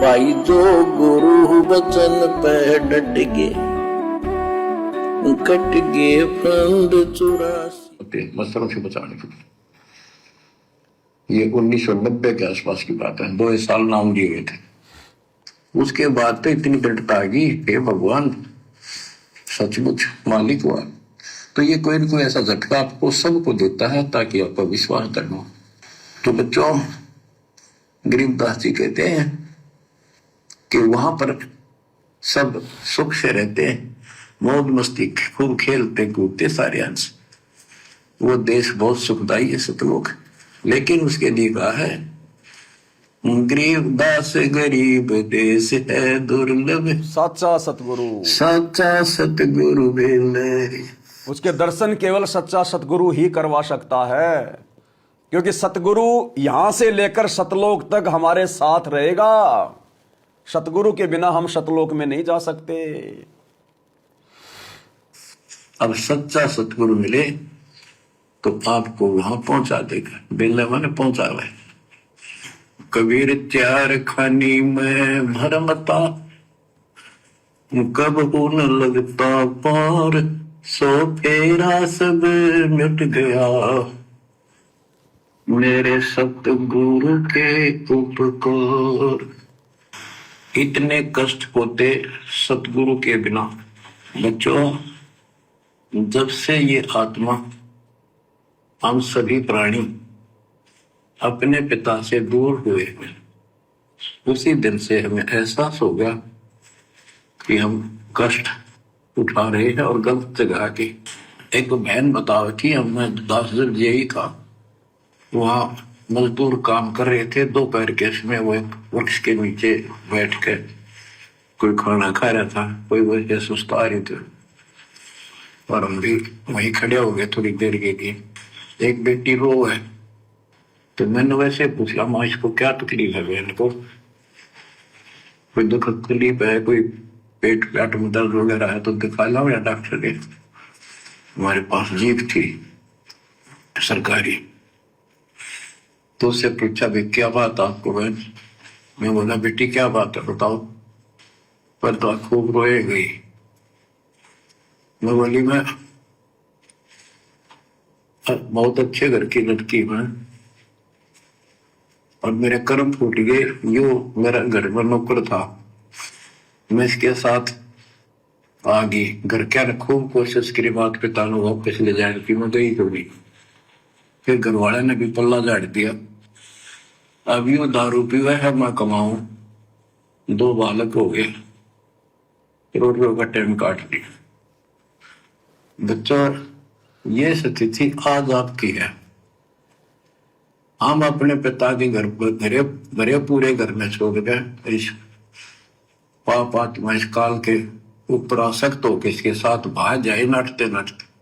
भाई जो गुरु वचन पे डट गए, कट गए फंद 84। मच्छरों से बचाने के लिए ये 1990 के आसपास की बात है। 2 साल नाम दिए गए थे। उसके बाद तो इतनी दृढ़ता आ गई, हे भगवान सचमुच मालिक हुआ। तो ये कोई न कोई ऐसा झटका आपको सबको देता है ताकि आपका विश्वास दृढ़ हो। तो बच्चों, गरीबदास जी कहते हैं कि वहां पर सब सुख से रहते हैं, मौज मस्ती खूब खेलते कूदते सारे अंश। वो देश बहुत सुखदायी है सतलोक, लेकिन उसके लिए कहा है गरीबदास गरीब देश है दुर्लभ, सच्चा सतगुरु, सच्चा सतगुरु मिले। उसके दर्शन केवल सच्चा सतगुरु ही करवा सकता है, क्योंकि सतगुरु यहां से लेकर सतलोक तक हमारे साथ रहेगा। सतगुरु के बिना हम सतलोक में नहीं जा सकते। अब सच्चा सतगुरु मिले तो आपको वहां पहुंचा देगा। बेला मैंने पहुंचा हुआ है। कबीर चार खानी में भरमता, कब न लगता पार, सो फेरा सब मिट गया, मेरे सतगुरु के उपकार। इतने कष्ट होते सतगुरु के बिना। बच्चों, जब से ये आत्मा, हम सभी प्राणी अपने पिता से दूर हुए, उसी दिन से हमें एहसास हो गया कि हम कष्ट उठा रहे हैं और गलत जगह के। एक बहन बताओ थी, हमने 10 दिन यही था, वहां मजदूर काम कर रहे थे। दोपहर के समय वो एक वृक्ष के नीचे बैठ के कोई खाना खा रहा था, कोई वजह सुस्ता रही थी और हम भी वहीं खड़े हो गए थोड़ी देर के लिए। एक बेटी रो है, तो मैंने वैसे पूछा, माँ इसको क्या तकलीफ है? बहन को कोई दुख तकलीफ है, कोई पेट में दर्द वगैरह है तो दिखा लाओ या डॉक्टर के। हमारे पास जीप थी सरकारी, तो उससे पूछा भी क्या बात आपको बहन? मैं बोला बेटी क्या बात है बताओ। पर तो खूब रोए गई। मैं बोली मैं बहुत अच्छे घर की लड़की हूं और मेरे कर्म फूट गए। यो मेरा घर में नौकर था, मैं इसके साथ आ गई। घर क्या ने खूब कोशिश करी माता पिता ने वापस ले जाने की, मैं गई तो नहीं। फिर घर वाले ने भी पल्ला झाड़ दिया। अब यू दारू पीवा है, मैं कमाऊं, 2 बालक हो गए, रोटियों का टाइम काट लिया। बच्चों, ये स्थिति आज आपकी है। हम अपने पिता के घर घरे पूरे घर में छोड़ गए, इस पाप आत्मा इस काल के ऊपर आसक्त होकर इसके साथ भाग जाए नाटते नाटते।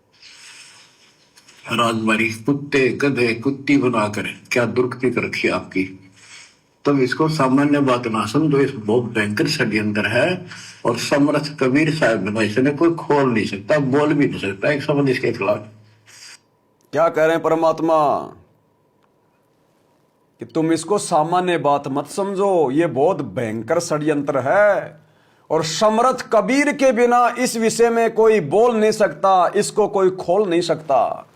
राजमारी कुत्ते गधे कुत्ती बनाकर क्या दुर्गति कर रखी आपकी। तब इसको सामान्य बात ना समझो, इस बहुत भयंकर षड्यंत्र है। और समर्थ कबीर साहब ने इसने कोई खोल नहीं सकता, बोल भी नहीं सकता एक शब्द इसके खिलाफ। क्या कह रहे हैं परमात्मा कि तुम इसको सामान्य बात मत समझो, ये बहुत भयंकर षड्यंत्र है। और समर्थ कबीर के बिना इस विषय में कोई बोल नहीं सकता, इसको कोई खोल नहीं सकता।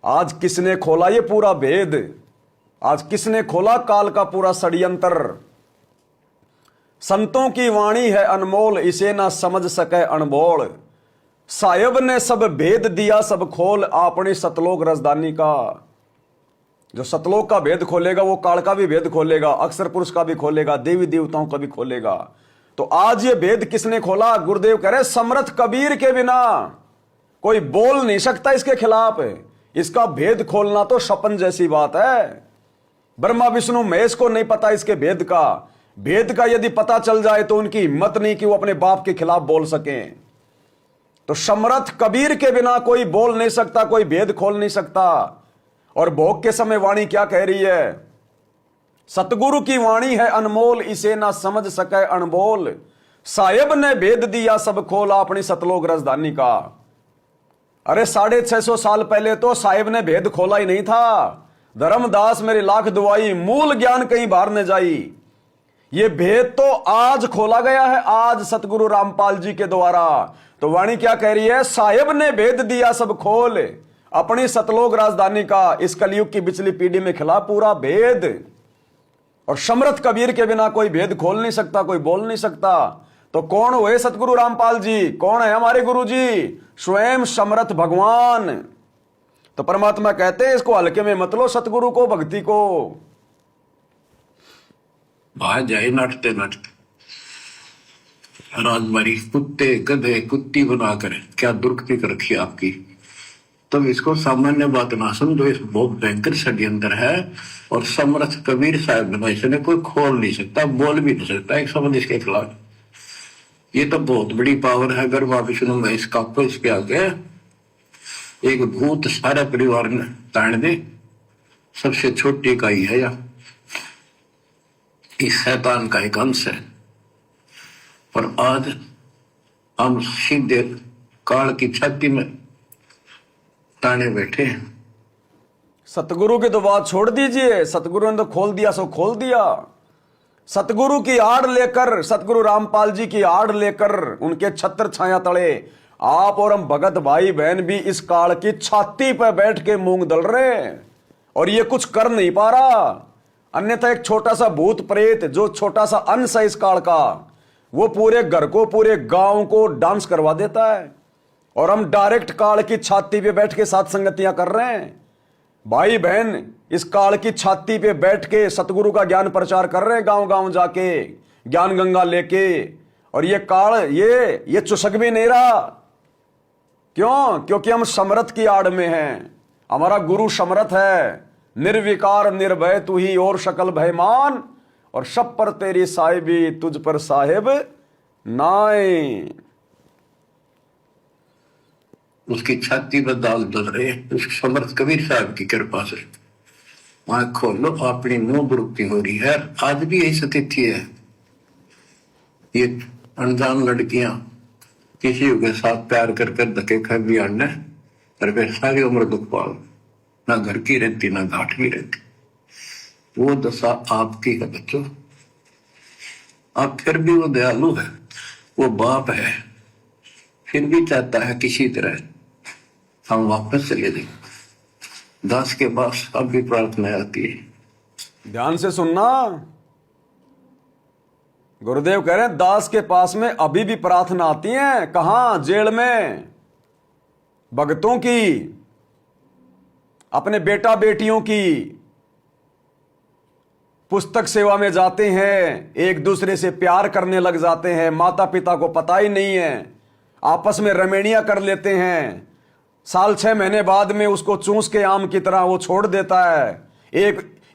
आज किसने खोला ये पूरा भेद? आज किसने खोला काल का पूरा षड्यंत्र? संतों की वाणी है अनमोल, इसे ना समझ सके अनबोल। साहिब ने सब भेद दिया सब खोल, अपनी सतलोक रजदानी का। जो सतलोक का भेद खोलेगा वो काल का भी भेद खोलेगा, अक्षर पुरुष का भी खोलेगा, देवी देवताओं का भी खोलेगा। तो आज ये भेद किसने खोला? गुरुदेव कह रहे समर्थ कबीर के बिना कोई बोल नहीं सकता इसके खिलाफ। इसका भेद खोलना तो सपन जैसी बात है। ब्रह्मा विष्णु महेश को नहीं पता इसके भेद का। भेद का यदि पता चल जाए तो उनकी हिम्मत नहीं कि वो अपने बाप के खिलाफ बोल सकें। तो समर्थ कबीर के बिना कोई बोल नहीं सकता, कोई भेद खोल नहीं सकता। और भोग के समय वाणी क्या कह रही है? सतगुरु की वाणी है अनमोल, इसे ना समझ सके अनबोल। साहिब ने भेद दिया सब खोल, अपनी सतलोक राजधानी का। अरे 650 साल पहले तो साहिब ने भेद खोला ही नहीं था। धर्मदास मेरी लाख दुआई, मूल ज्ञान कहीं बाहर न जाई। ये भेद तो आज खोला गया है, आज सतगुरु रामपाल जी के द्वारा। तो वाणी क्या कह रही है? साहेब ने भेद दिया सब खोल, अपनी सतलोक राजधानी का इस कलयुग की बिचली पीढ़ी में खिला पूरा भेद। और समर्थ कबीर के बिना कोई भेद खोल नहीं सकता, कोई बोल नहीं सकता। तो कौन हुए सतगुरु रामपाल जी? कौन है हमारे गुरु जी? स्वयं समर्थ भगवान। तो परमात्मा कहते हैं इसको हल्के में मत लो, सतगुरु को, भक्ति को। बाहर जाए नाटते नाटते राजबारी कुत्ते गधे कुत्ती बनाकर क्या दुर्गति कर रखी आपकी। तब इसको सामान्य बात ना समझो, इस बहुत भयंकर षड्यंत्र है। और समर्थ कबीर साहब ने इसने कोई खोल नहीं सकता, बोल भी नहीं सकता एक शब्द इसके खिलाफ। ये तो बहुत बड़ी पावर है। अगर वहां विष्णु में इसका इसके आगे एक भूत सारा परिवार ने ताड़ दे, सबसे छोटी इकाई है या इस शैतान का एक अंश है। और आज हम सीधे काल की छाती में ताने बैठे हैं। सतगुरु की तो बात छोड़ दीजिए, सतगुरु ने तो खोल दिया सो खोल दिया। सतगुरु की आड़ लेकर, सतगुरु रामपाल जी की आड़ लेकर, उनके छत्र छाया तले आप और हम भगत भाई बहन भी इस काल की छाती पर बैठ के मूंग दल रहे हैं। और ये कुछ कर नहीं पा रहा। अन्यथा एक छोटा सा भूत प्रेत, जो छोटा सा अंश है इस काल का, वो पूरे घर को, पूरे गांव को डांस करवा देता है। और हम डायरेक्ट काल की छाती पे बैठ के साथ संगतियां कर रहे हैं। भाई बहन इस काल की छाती पे बैठ के सतगुरु का ज्ञान प्रचार कर रहे हैं, गांव गांव जाके ज्ञान गंगा लेके। और ये काल ये चुसक भी नहीं रहा। क्यों? क्योंकि हम समर्थ की आड़ में हैं। हमारा गुरु समर्थ है। निर्विकार निर्भय तू ही और शकल भयमान, और सब पर तेरी साहिबी तुझ पर साहेब नाय। उसकी छाती पर दाल दल रहे उस समर्थ कबीर साहब की कृपा से। वहां खोलो, अपनी मुंह बुरुक्ति हो रही है। आज भी यही स्थिति है। ये अनजान लड़कियां किसी के साथ प्यार कर कर धक्के खा भी आने, और वे सारी उम्र दुख पाओ, ना घर की रहती ना घाट की रहती। वो दशा आपकी है बच्चों। आप फिर भी वो दयालु है, वो बाप है, फिर भी चाहता है किसी तरह हम वापस चले जाए। दास के पास अब भी प्रार्थना आती है। ध्यान से सुनना, गुरुदेव कह रहे हैं दास के पास में अभी भी प्रार्थना आती है। कहां? जेल में। भक्तों की, अपने बेटा बेटियों की पुस्तक सेवा में जाते हैं, एक दूसरे से प्यार करने लग जाते हैं, माता पिता को पता ही नहीं है, आपस में रमेणियां कर लेते हैं। साल 6 महीने बाद में उसको चूस के आम की तरह वो छोड़ देता है।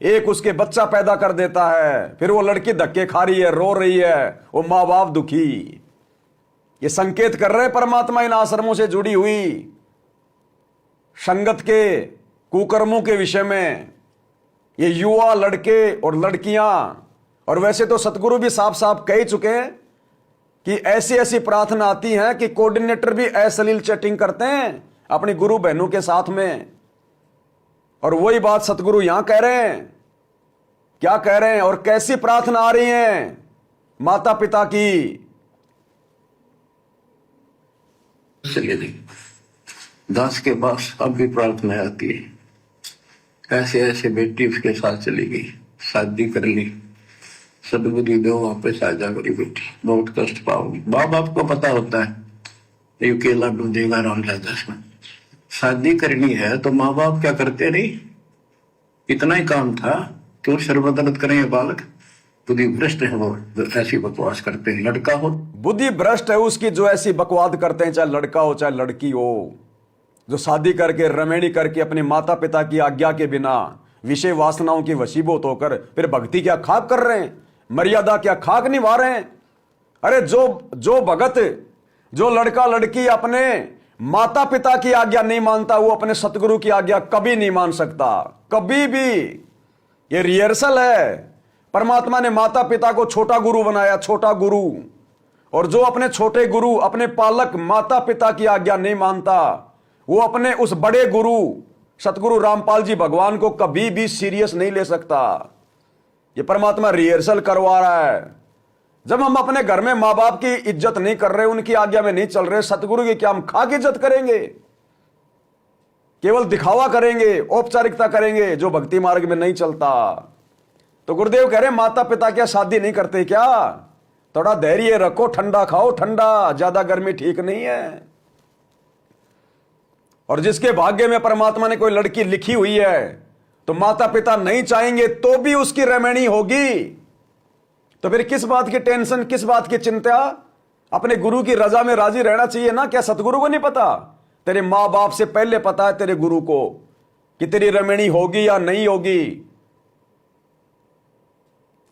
एक उसके बच्चा पैदा कर देता है। फिर वो लड़की धक्के खा रही है, रो रही है, वो माँ बाप दुखी। ये संकेत कर रहे परमात्मा इन आश्रमों से जुड़ी हुई संगत के कुकर्मों के विषय में। ये युवा लड़के और लड़कियां, और वैसे तो सतगुरु भी साफ साफ कह चुके हैं कि ऐसी ऐसी प्रार्थना आती है कि कोऑर्डिनेटर भी अश्लील चैटिंग करते हैं अपनी गुरु बहनों के साथ में। और वही बात सतगुरु यहां कह रहे हैं। क्या कह रहे हैं और कैसी प्रार्थना आ रही है माता पिता की? चलिए दास के पास अब भी प्रार्थना आती है। ऐसे ऐसे बेटी उसके साथ चली गई, शादी कर ली, सदबुद्धि दो, वापस आ जा मेरी बेटी, बहुत कष्ट पाओगी। माँ बाप को पता होता है ये केला ढूंढेगा राम दस में। शादी करनी है तो माँ बाप क्या करते नहीं, इतना ही काम था। क्यों शर्मदर्द करें ये बालक? बुद्धि भ्रष्ट है वो, ऐसी बकवास करते हैं। लड़का हो बुद्धि भ्रष्ट है उसकी जो ऐसी बकवाद करते हैं, चाहे लड़का हो चाहे लड़की हो, जो शादी करके रमेणी करके अपने माता पिता की आज्ञा के बिना विषय वासनाओं की वशीभूत होकर फिर भक्ति क्या खाक कर रहे हैं, मर्यादा क्या खाक निभा रहे हैं। अरे जो भगत, जो लड़का लड़की अपने माता पिता की आज्ञा नहीं मानता, वो अपने सतगुरु की आज्ञा कभी नहीं मान सकता, कभी भी। ये रिहर्सल है। परमात्मा ने माता पिता को छोटा गुरु बनाया, छोटा गुरु। और जो अपने छोटे गुरु, अपने पालक माता पिता की आज्ञा नहीं मानता, वो अपने उस बड़े गुरु सतगुरु रामपाल जी भगवान को कभी भी सीरियस नहीं ले सकता। ये परमात्मा रिहर्सल करवा रहा है। जब हम अपने घर में मां बाप की इज्जत नहीं कर रहे, उनकी आज्ञा में नहीं चल रहे, सतगुरु की क्या हम खा के इज्जत करेंगे? केवल दिखावा करेंगे, औपचारिकता करेंगे, जो भक्ति मार्ग में नहीं चलता। तो गुरुदेव कह रहे माता पिता क्या शादी नहीं करते क्या? थोड़ा धैर्य रखो, ठंडा खाओ, ठंडा, ज्यादा गर्मी ठीक नहीं है। और जिसके भाग्य में परमात्मा ने कोई लड़की लिखी हुई है, तो माता पिता नहीं चाहेंगे तो भी उसकी रमणी होगी। तो फिर किस बात की टेंशन, किस बात की चिंता? अपने गुरु की रजा में राजी रहना चाहिए ना। क्या सतगुरु को नहीं पता? तेरे मां बाप से पहले पता है तेरे गुरु को कि तेरी रमणी होगी या नहीं होगी,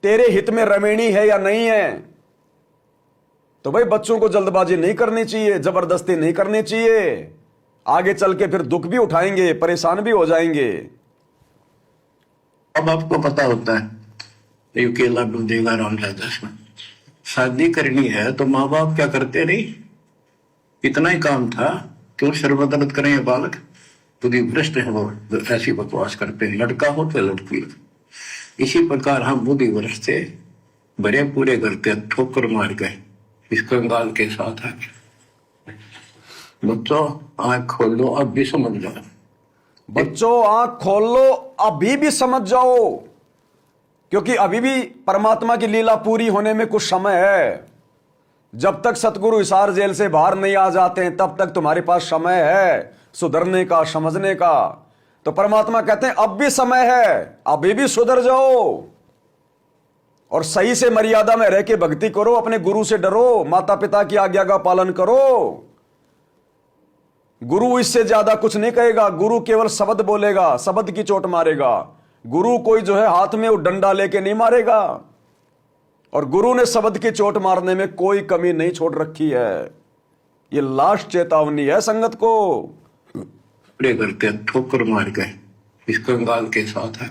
तेरे हित में रमणी है या नहीं है। तो भाई बच्चों को जल्दबाजी नहीं करनी चाहिए, जबरदस्ती नहीं करनी चाहिए। आगे चल के फिर दुख भी उठाएंगे, परेशान भी हो जाएंगे। अब आपको पता होता है ये केला दूधेगा राम राजा में शादी करनी है तो माँ बाप क्या करते नहीं, इतना ही काम था। क्यों सर्वदर्द करें ये बालक, बुद्धि भ्रष्ट है वो, ऐसी बकवास करते हैं। लड़का हो तो लड़की। इसी प्रकार हम बुद्धि भ्रष्ट थे, बड़े पूरे करते ठोकर मार गए इस कंगाल के साथ है। बच्चों आंख खोल लो, अब भी समझ जाओ। बच्चों आंख खोल लो, अभी भी समझ जाओ, क्योंकि अभी भी परमात्मा की लीला पूरी होने में कुछ समय है। जब तक सतगुरु हिसार जेल से बाहर नहीं आ जाते हैं, तब तक तुम्हारे पास समय है सुधरने का, समझने का। तो परमात्मा कहते हैं अब भी समय है, अभी भी सुधर जाओ और सही से मर्यादा में रह के भक्ति करो। अपने गुरु से डरो, माता पिता की आज्ञा का पालन करो। गुरु इससे ज्यादा कुछ नहीं कहेगा। गुरु केवल शब्द बोलेगा, शब्द की चोट मारेगा। गुरु कोई जो है हाथ में वो डंडा लेके नहीं मारेगा। और गुरु ने शब्द की चोट मारने में कोई कमी नहीं छोड़ रखी है। ये लास्ट चेतावनी है संगत को। प्रे करके ठोकर मार गए इस कंगाल के साथ है।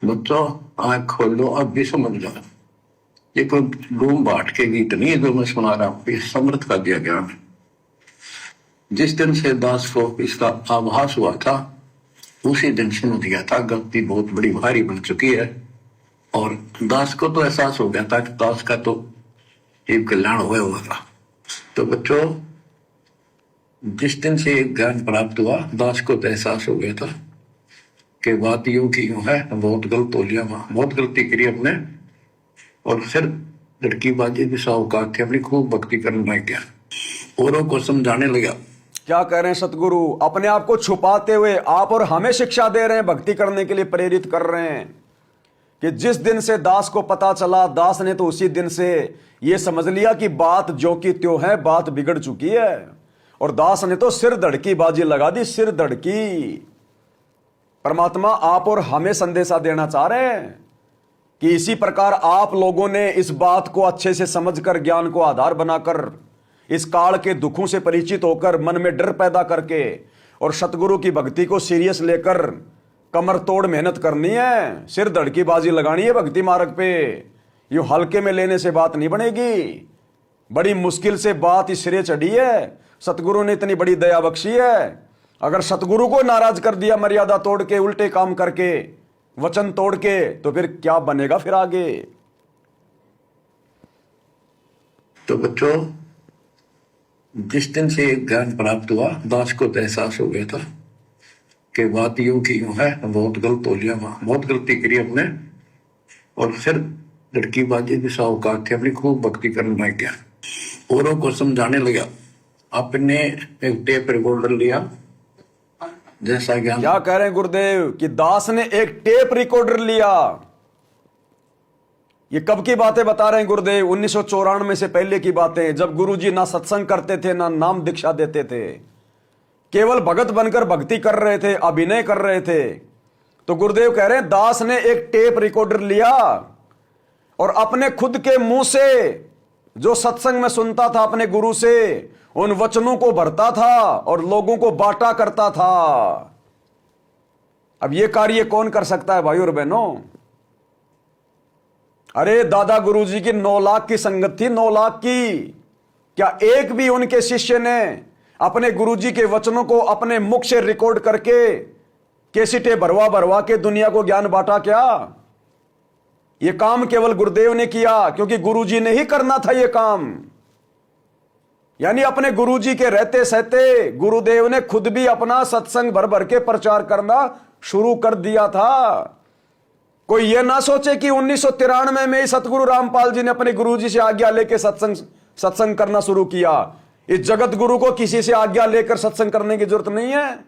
बच्चों आंख खोल लो, अब भी समझ जाओ। ये कोई बूम बाट के गीत नहीं है जो मैं सुना रहा हूं, ये समर्थ का दिया गया है। जिस दिन से दास को इसका आभास हुआ था उसी दिन सुन दिया था गलती बहुत बड़ी भारी बन चुकी है। और दास को तो एहसास हो गया था कि दास का तो एक कल्याण हुआ था। तो बच्चों जिस दिन से ज्ञान प्राप्त हुआ, दास को तो एहसास हो गया था कि बात यूं की यूं है, बहुत गलत हो लिया, बहुत गलती करी अपने। और फिर लड़की बाजी भी साहूकार थे, अपनी खूब भक्ति करने लग गया, औरों को समझाने लगा। क्या कह रहे हैं सतगुरु? अपने आप को छुपाते हुए आप और हमें शिक्षा दे रहे हैं, भक्ति करने के लिए प्रेरित कर रहे हैं कि जिस दिन से दास को पता चला, दास ने तो उसी दिन से यह समझ लिया कि बात जो की त्यों है, बात बिगड़ चुकी है। और दास ने तो सिर धड़की बाजी लगा दी, सिर धड़की। परमात्मा आप और हमें संदेशा देना चाह रहे हैं कि इसी प्रकार आप लोगों ने इस बात को अच्छे से समझकर, ज्ञान को आधार बनाकर, इस काल के दुखों से परिचित होकर, मन में डर पैदा करके और सतगुरु की भक्ति को सीरियस लेकर कमर तोड़ मेहनत करनी है, सिर धड़की बाजी लगानी है भक्ति मार्ग पे। यूं हल्के में लेने से बात नहीं बनेगी। बड़ी मुश्किल से बात इस सिरे चढ़ी है, सतगुरु ने इतनी बड़ी दया बख्शी है। अगर सतगुरु को नाराज कर दिया मर्यादा तोड़ के, उल्टे काम करके, वचन तोड़ के, तो फिर क्या बनेगा फिर आगे? तो बच्चों जिस दिन से ज्ञान प्राप्त हुआ, दास को तो एहसास हो गया था कि बात यूं की यूं है, बहुत गलत हो लिया, बहुत गलती करी अपने। और फिर लड़की बाजी भी साहूकार थे, अपनी खूब भक्ति करने लग गया, औरों को समझाने लगा। आपने एक टेप रिकॉर्डर लिया, जैसा ज्ञान। क्या कह रहे हैं गुरुदेव कि दास ने एक टेप रिकॉर्डर लिया? ये कब की बातें बता रहे हैं गुरुदेव? 1994 से पहले की बातें, जब गुरुजी ना सत्संग करते थे, ना नाम दीक्षा देते थे, केवल भगत बनकर भक्ति कर रहे थे, अभिनय कर रहे थे। तो गुरुदेव कह रहे हैं दास ने एक टेप रिकॉर्डर लिया और अपने खुद के मुंह से जो सत्संग में सुनता था अपने गुरु से, उन वचनों को भरता था और लोगों को बांटा करता था। अब यह कार्य कौन कर सकता है भाई और बहनों? अरे दादा गुरुजी की 9 लाख की संगत थी, 9 लाख की। क्या एक भी उनके शिष्य ने अपने गुरुजी के वचनों को अपने मुख से रिकॉर्ड करके कैसेटें भरवा भरवा के दुनिया को ज्ञान बांटा? क्या ये काम केवल गुरुदेव ने किया, क्योंकि गुरुजी ने ही करना था ये काम। यानी अपने गुरुजी के रहते सहते गुरुदेव ने खुद भी अपना सत्संग भर भर के प्रचार करना शुरू कर दिया था। कोई ये ना सोचे कि 1993 में ही सतगुरु रामपाल जी ने अपने गुरुजी से आज्ञा लेकर सत्संग करना शुरू किया। इस जगत गुरु को किसी से आज्ञा लेकर सत्संग करने की जरूरत नहीं है।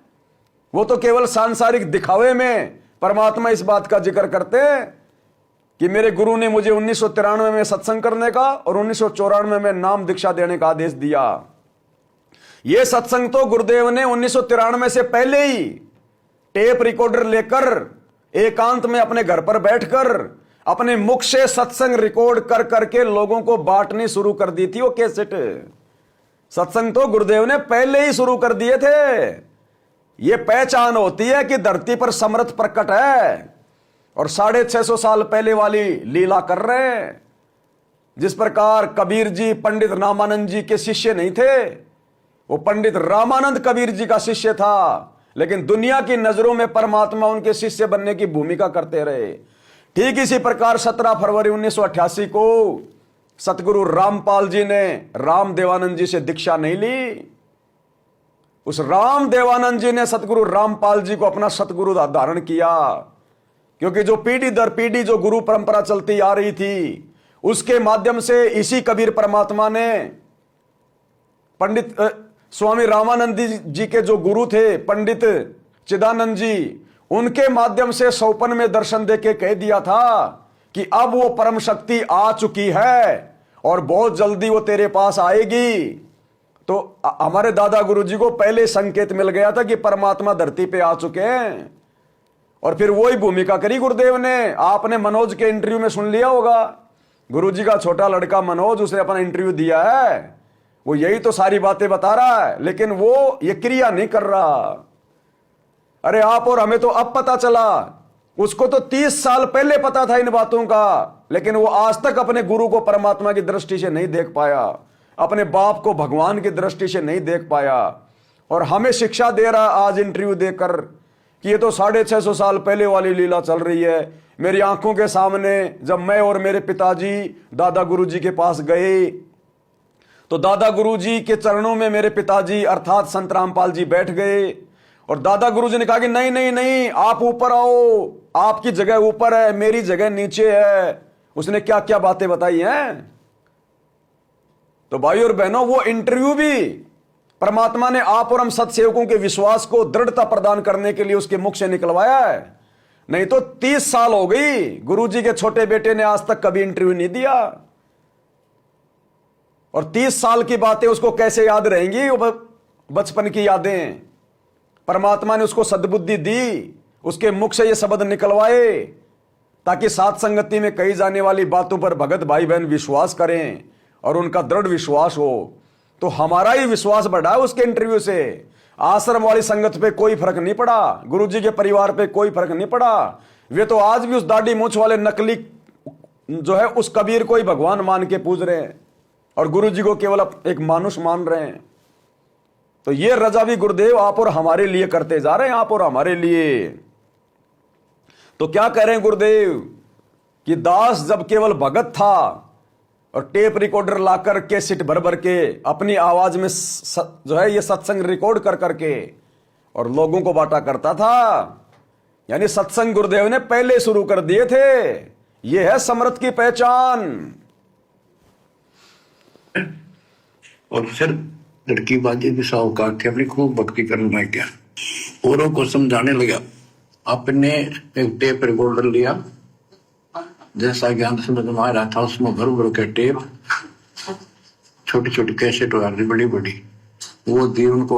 वो तो केवल सांसारिक दिखावे में परमात्मा इस बात का जिक्र करते हैं कि मेरे गुरु ने मुझे 1993 में सत्संग करने का और 1994 में नाम दीक्षा देने का आदेश दिया। यह सत्संग तो गुरुदेव ने 1993 से पहले ही टेप रिकॉर्डर लेकर एकांत में अपने घर पर बैठकर अपने मुख से सत्संग रिकॉर्ड कर करके लोगों को बांटनी शुरू कर दी थी। वो कैसेट सत्संग तो गुरुदेव ने पहले ही शुरू कर दिए थे। यह पहचान होती है कि धरती पर समर्थ प्रकट है और 650 साल पहले वाली लीला कर रहे हैं। जिस प्रकार कबीर जी पंडित रामानंद जी के शिष्य नहीं थे, वो पंडित रामानंद कबीर जी का शिष्य था, लेकिन दुनिया की नजरों में परमात्मा उनके शिष्य बनने की भूमिका करते रहे। ठीक इसी प्रकार 17 फरवरी 1988 को सतगुरु रामपाल जी ने राम देवानंद जी से दीक्षा नहीं ली। उस राम देवानंद जी ने सतगुरु रामपाल जी को अपना सतगुरु धारण किया, क्योंकि जो पीढ़ी दर पीढ़ी जो गुरु परंपरा चलती आ रही थी, उसके माध्यम से इसी कबीर परमात्मा ने पंडित स्वामी रामानंद जी के जो गुरु थे पंडित चिदानंद जी, उनके माध्यम से सौपन में दर्शन देके कह दिया था कि अब वो परम शक्ति आ चुकी है और बहुत जल्दी वो तेरे पास आएगी। तो हमारे दादा गुरु जी को पहले संकेत मिल गया था कि परमात्मा धरती पे आ चुके हैं, और फिर वही भूमिका करी गुरुदेव ने। आपने मनोज के इंटरव्यू में सुन लिया होगा, गुरुजी का छोटा लड़का मनोज, उसने अपना इंटरव्यू दिया है, वो यही तो सारी बातें बता रहा है, लेकिन वो ये क्रिया नहीं कर रहा। अरे आप और हमें तो अब पता चला, उसको तो 30 साल पहले पता था इन बातों का, लेकिन वो आज तक अपने गुरु को परमात्मा की दृष्टि से नहीं देख पाया, अपने बाप को भगवान की दृष्टि से नहीं देख पाया, और हमें शिक्षा दे रहा आज इंटरव्यू देकर कि ये तो 650 साल पहले वाली लीला चल रही है। मेरी आंखों के सामने जब मैं और मेरे पिताजी दादा गुरुजी के पास गए, तो दादा गुरुजी के चरणों में मेरे पिताजी अर्थात संत रामपाल जी बैठ गए, और दादा गुरुजी ने कहा कि नहीं नहीं नहीं, आप ऊपर आओ, आपकी जगह ऊपर है, मेरी जगह नीचे है। उसने क्या क्या बातें बताई हैं। तो भाई और बहनों, वो इंटरव्यू भी परमात्मा ने आप और हम सत्सेवकों के विश्वास को दृढ़ता प्रदान करने के लिए उसके मुख से निकलवाया है। नहीं तो 30 साल हो गई, गुरुजी के छोटे बेटे ने आज तक कभी इंटरव्यू नहीं दिया, और 30 साल की बातें उसको कैसे याद रहेंगी, वो बचपन की यादें। परमात्मा ने उसको सद्बुद्धि दी, उसके मुख से ये शब्द निकलवाए, ताकि साथ संगति में कही जाने वाली बातों पर भगत भाई बहन विश्वास करें और उनका दृढ़ विश्वास हो। तो हमारा ही विश्वास बढ़ा उसके इंटरव्यू से। आश्रम वाली संगत पे कोई फर्क नहीं पड़ा, गुरुजी के परिवार पे कोई फर्क नहीं पड़ा। वे तो आज भी उस दाढ़ी मूंछ वाले नकली जो है उस कबीर को ही भगवान मान के पूज रहे हैं, और गुरुजी को केवल एक मानुष मान रहे हैं। तो ये रजा भी गुरुदेव आप और हमारे लिए करते जा रहे हैं, आप और हमारे लिए। तो क्या कह रहे हैं गुरुदेव कि दास जब केवल भगत था और टेप रिकॉर्डर लाकर कैसेट भर भर के अपनी आवाज में जो है ये सत्संग रिकॉर्ड कर करके और लोगों को बांटा करता था, यानी सत्संग गुरुदेव ने पहले शुरू कर दिए थे। ये है समर्थ की पहचान। और फिर लड़की बाजी भी साहूकार थे, अपनी खूब भक्ति करने लग गया, औरों को समझाने लगा। अपने एक टेप रिकॉर्डर लिया, जैसा ज्ञान समझ में आ रहा था उसमें भर भर के टेप, छोटी छोटी कैसेट हो रही बड़ी बड़ी, वो दी उनको,